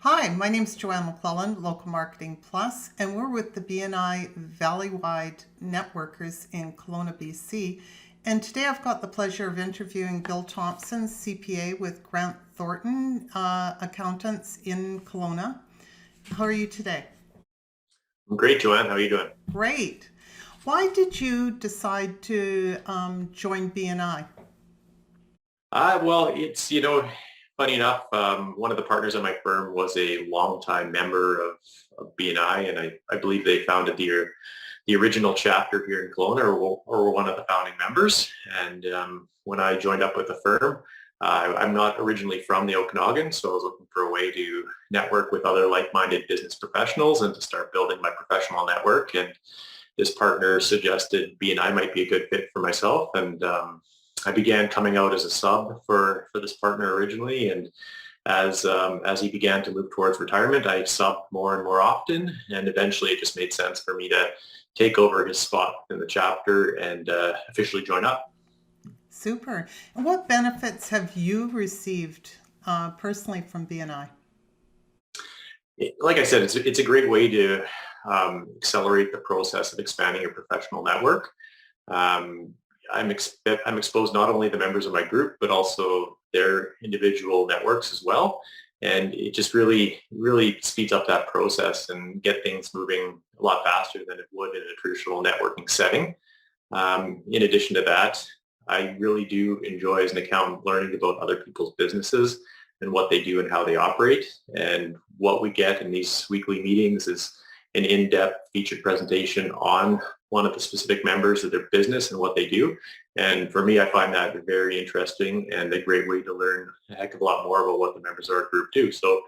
Hi, my name is Joanne McClellan, Local Marketing Plus, and we're with the BNI Valley Wide Networkers in Kelowna, BC. And today I've got the pleasure of interviewing Bill Thompson, CPA with Grant Thorton, accountants in Kelowna. How are you today? I'm great, Joanne. How are you doing? Great. Why did you decide to join BNI? Well, funny enough, one of the partners at my firm was a longtime member of BNI, and I believe they founded the original chapter here in Kelowna, or were one of the founding members. And when I joined up with the firm, I'm not originally from the Okanagan, so I was looking for a way to network with other like-minded business professionals and to start building my professional network. And this partner suggested BNI might be a good fit for myself, and I began coming out as a sub for this partner originally, and as he began to move towards retirement, I subbed more and more often, and eventually it just made sense for me to take over his spot in the chapter and officially join up. Super. And what benefits have you received personally from BNI? Like I said, it's a great way to accelerate the process of expanding your professional network. Um, I'm exposed not only to members of my group, but also their individual networks as well. And it just really speeds up that process and get things moving a lot faster than it would in a traditional networking setting. In addition to that, I really do enjoy as an accountant learning about other people's businesses and what they do and how they operate. And what we get in these weekly meetings is an in-depth featured presentation on one of the specific members of their business and what they do. And for me, I find that very interesting and a great way to learn a heck of a lot more about what the members of our group do. So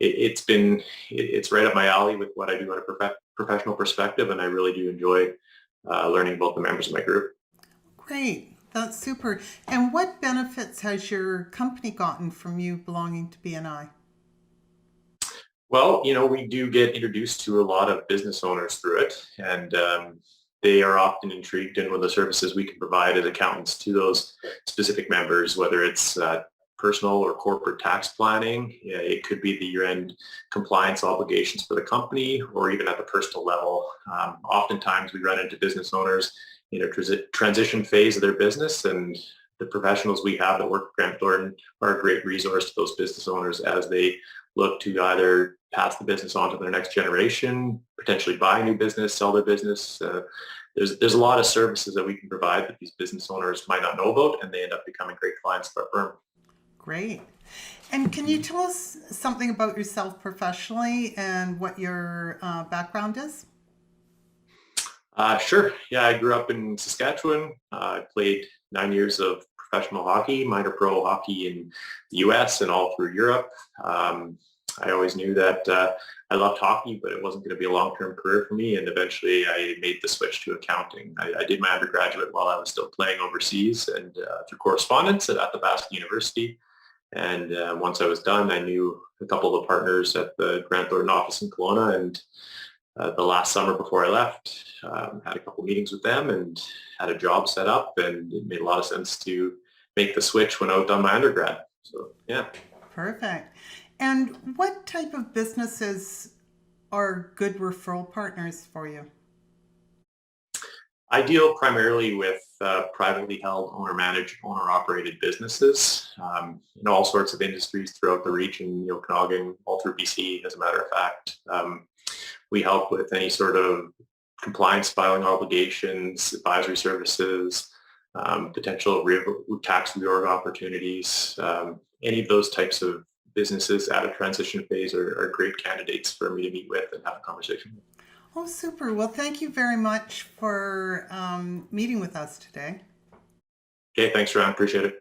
it's right up my alley with what I do on a professional perspective, and I really do enjoy learning about the members of my group. Great. That's super. And what benefits has your company gotten from you belonging to BNI? Well, we do get introduced to a lot of business owners through it, and they are often intrigued in what the services we can provide as accountants to those specific members, whether it's personal or corporate tax planning. Yeah, it could be the year-end compliance obligations for the company, or even at the personal level. Oftentimes, we run into business owners in a transition phase of their business, and the professionals we have that work at Grant Thornton are a great resource to those business owners as they look to either pass the business on to their next generation, potentially buy a new business, sell their business. There's a lot of services that we can provide that these business owners might not know about, and they end up becoming great clients of our firm. Great. And can you tell us something about yourself professionally and what your background is? Sure. Yeah, I grew up in Saskatchewan. I played 9 years of professional hockey, minor pro hockey in the U.S. and all through Europe. I always knew that I loved hockey, but it wasn't going to be a long-term career for me. And eventually I made the switch to accounting. I did my undergraduate while I was still playing overseas and through correspondence at Athabasca University. And once I was done, I knew a couple of the partners at the Grant Thornton office in Kelowna, and the last summer before I left, had a couple meetings with them and had a job set up, and it made a lot of sense to make the switch when I was done my undergrad. So yeah, Perfect. And what type of businesses are good referral partners for you? I deal primarily with privately held, owner-managed, owner-operated businesses in all sorts of industries throughout the region, the Okanagan, all through BC, as a matter of fact. We help with any sort of compliance filing obligations, advisory services, potential tax reorg opportunities. Any of those types of businesses at a transition phase are great candidates for me to meet with and have a conversation with. Oh, super. Well, thank you very much for meeting with us today. Okay, thanks, Ron. Appreciate it.